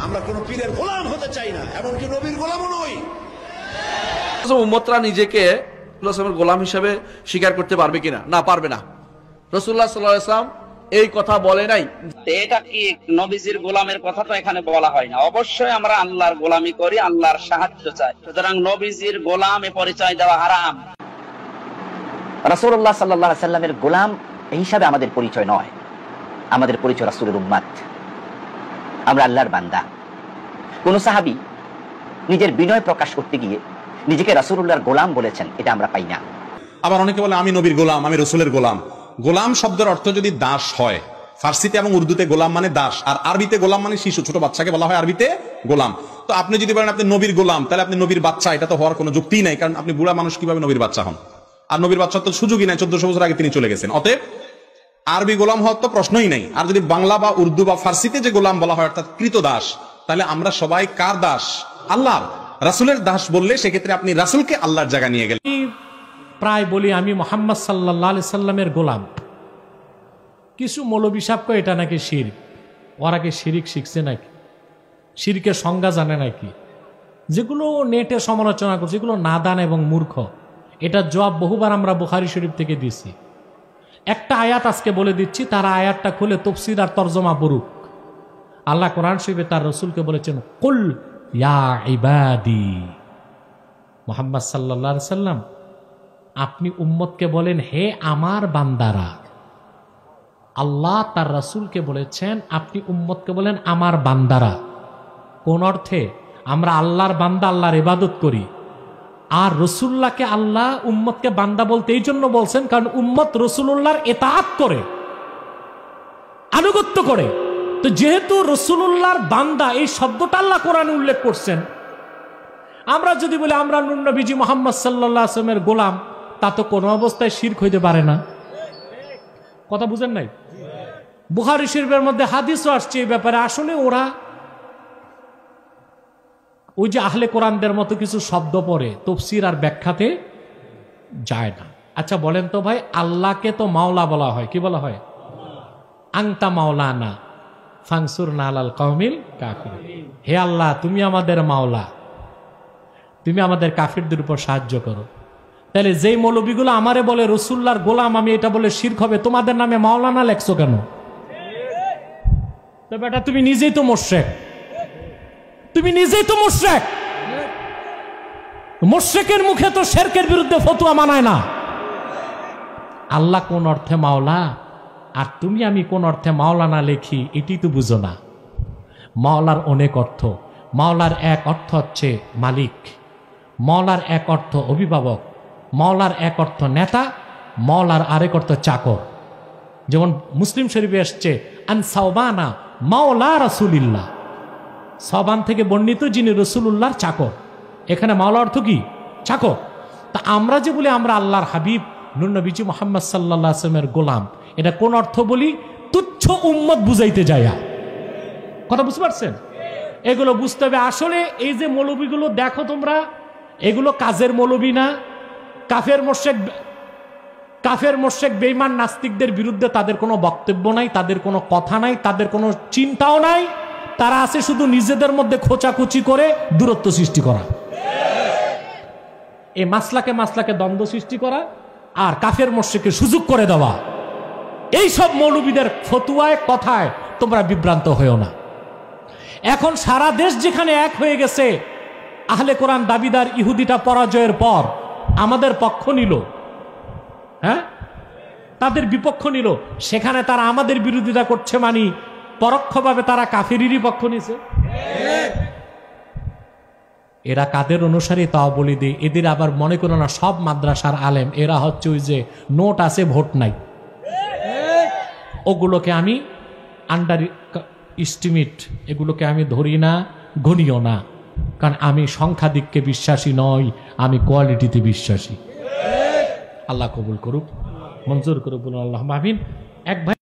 আমরা কোন পীরের গোলাম হতে চাই না, এমনকি নবীর গোলামও নই। উম্মতরা নিজেকে রাসূলের গোলাম হিসেবে স্বীকার করতে পারবে কিনা? না, পারবে না। রাসূলুল্লাহ সাল্লাল্লাহু আলাইহি ওয়াসাল্লাম এই কথা বলে নাই। এটা কি নবীজির গোলামের কথা তো এখানে বলা হয় না। অবশ্যই আমরা আল্লাহর গোলামি করি, আল্লাহর সাহায্য চাই, সুতরাং নবীজির গোলাম এ পরিচয় দেওয়া হারাম। রাসূলুল্লাহ সাল্লাল্লাহু আলাইহি সাল্লামের গোলাম এই হিসাবে আমাদের পরিচয় নয়, আমাদের পরিচয় রাসূলের উম্মত, আমরা আল্লাহর বান্দা। কোন সাহাবী নিজের বিনয় প্রকাশ করতে গিয়ে নিজেকে রাসূলুল্লাহর গোলাম বলেছেন, এটা আমরা পাই না। আবার অনেকে বলে আমি নবীর গোলাম, আমি রাসূলের গোলাম। গোলাম শব্দের অর্থ যদি দাস হয়, ফার্সিতে এবং উর্দুতে গোলাম মানে দাস, আর আরবিতে গোলাম মানে শিশু, ছোট বাচ্চাকে বলা হয় আরবিতে গোলাম। তো আপনি যদি বলেন আপনি নবীর গোলাম, তাহলে আপনি নবীর বাচ্চা, এটা তো হওয়ার কোনো যুক্তিই নাই, কারণ আপনি বুড়া মানুষ কিভাবে নবীর বাচ্চা হন? আর নবীর বাচ্চার তো সুযোগই নাই, 1400 বছর আগে তিনি চলে গেছেন। অতএব আরবি গোলাম হওয়ার তো প্রশ্নই নাই। আর যদি বাংলা বা উর্দু বা ফার্সিতে যে গোলাম বলা হয় অর্থাৎ কৃত দাস, তাহলে আমরা সবাই কার দাস? আল্লাহর। রাসূলের দাস বললে সেক্ষেত্রে আপনি রাসূলকে আল্লাহর জায়গা নিয়ে গেলেন। প্রায় বলি আমি মুহাম্মদ সাল্লাল্লাহু আলাইহি সাল্লামের গোলাম। কিছু মৌলবী সাহেব কয় এটা নাকি শিরক। ওরা কি শিরক শিখছে নাকি? শিরকের সংজ্ঞা জানে নাকি? যেগুলো নেটে সমালোচনা করছে, যেগুলো নাদান এবং মূর্খ। এটার জবাব বহুবার আমরা বুখারী শরীফ থেকে দিছি। একটা আয়াত আজকে বলে দিচ্ছি, তারা আয়াতটা খুলে তাফসীর আর তরজমা পড়ুক। আল্লাহ কোরআন শরীফে তার রাসূলকে বলেছেন, কুল ইয়া ইবাদি। মুহাম্মদ সাল্লাল্লাহু আলাইহি সাল্লাম, আপনি উম্মতকে বলেন হে আমার বান্দারা। আল্লাহ তার রাসূলকে বলেছেন আপনি উম্মতকে বলেন আমার বান্দারা। কোন অর্থে? আমরা আল্লাহর বান্দা, আল্লাহর ইবাদত করি। আর রাসূলুল্লাহকে আল্লাহ উম্মতকে বান্দা বলতে এই জন্য বলছেন কারণ উম্মত রাসূলুল্লাহর ইতাআত করে, আনুগত্য করে। তো যেহেতু রাসূলুল্লাহর বান্দা এই শব্দটা আল্লাহ কোরআনে উল্লেখ করছেন, আমরা যদি বলি আমরা নূর নবীজি মুহাম্মদ সাল্লাল্লাহু আলাইহি ওয়াসাল্লামের গোলাম, তা তো কোনো অবস্থায় শিরক হইতে পারে না। কথা বুঝেন নাই? বুখারী শরীফের মধ্যে হাদিসও আসছে এই ব্যাপারে। আসলে ওরা ওই যে আহলে কোরআনদের মতো কিছু শব্দ পড়ে, তাফসীর আর ব্যাখ্যাতে যায় না। আচ্ছা বলেন তো ভাই, আল্লাহকে তো মাওলা বলা হয়, কি বলা হয়? আনতা মাওলানা ফানসুরনা আলাল কওমিল কাফিরিন। হে আল্লাহ, তুমি আমাদের মাওলা, তুমি আমাদের কাফিরদের উপর সাহায্য করো। তাহলে যেই মৌলবীগুলো আমারে বলে রাসূলুল্লাহর গোলাম আমি, এটা বলে শিরক হবে, তোমাদের নামে মাওলানা লেখছো কেন? তো বেটা তুমি নিজেই তো মুশরিক, তুমি নিজেই তো মুশরিক। মুশরিকের মুখে তো শিরকের বিরুদ্ধে ফতোয়া মানায় না। আল্লাহ কোন অর্থে মাওলা আর তুমি আমি কোন অর্থে মাওলানা লেখি, এটি তো বুঝো না। মাওলার অনেক অর্থ। মাওলার এক অর্থ হচ্ছে মালিক, মাওলার এক অর্থ অভিভাবক, মাওলার এক অর্থ নেতা, মাওলার আরেক অর্থ চাকর। যেমন মুসলিম শরীফে এসছে আন সাওবানা মাওলা রাসূলিল্লাহ, সাওবান থেকে বর্ণিত যিনি রাসূলুল্লাহর চাকর। এখানে মাওলা অর্থ কি? চাকর। তা আমরা যে বলি আমরা আল্লাহর হাবিব নূর নবীজি মুহাম্মদ সাল্লাল্লাহু আলাইহি ওয়াসাল্লামের গোলাম, এটা কোন অর্থ বলি? তুচ্ছ উম্মত বুঝাইতে যায়া। কথা বুঝতে পারছেন? এগুলো বুঝতে হবে। আসলে এই যে মৌলবীগুলো দেখো তোমরা, এগুলো কাজের মৌলবী না। কাফের মোশরিক বেঈমান নাস্তিকদের বিরুদ্ধে তাদের কোনো বক্তব্য নাই, তাদের কোনো কথা নাই, তাদের কোনো চিন্তাও নাই। তারা আছে শুধু নিজেদের মধ্যে খোঁচাখুচি করে দূরত্ব সৃষ্টি করা, এই মাসলাকে দ্বন্দ্ব সৃষ্টি করা আর কাফের মোশরিককে সুযোগ করে দেওয়া। এই সব মৌলবীদের ফতুয়ায় কথায় তোমরা বিভ্রান্ত হয়েও না। এখন সারা দেশ যেখানে এক হয়ে গেছে, আহলে কোরআন দাবিদার ইহুদিটা পরাজয়ের পর আমাদের পক্ষ নিল, হ্যাঁ, তাদের বিপক্ষ নিল, সেখানে তারা আমাদের বিরোধিতা করছে, মানি পরোক্ষভাবে তারা কাফেরেরই পক্ষ নিছে। এরা কাদের অনুসারী তাও বলি দিই। এদের আবার মনে করো না সব মাদ্রাসার আলেম, এরা হচ্ছে ওই যে নোট আছে ভোট নাই, ওগুলোকে আমি আন্ডার এস্টিমেট, এগুলোকে আমি ধরি না, গণিও না। কারণ আমি সংখ্যাধিক্যে বিশ্বাসী নই, আমি কোয়ালিটিতে বিশ্বাসী। আল্লাহ কবুল করুক, মঞ্জুর করুক, বলুন আল্লাহুম্মা আমিন। এক ভাই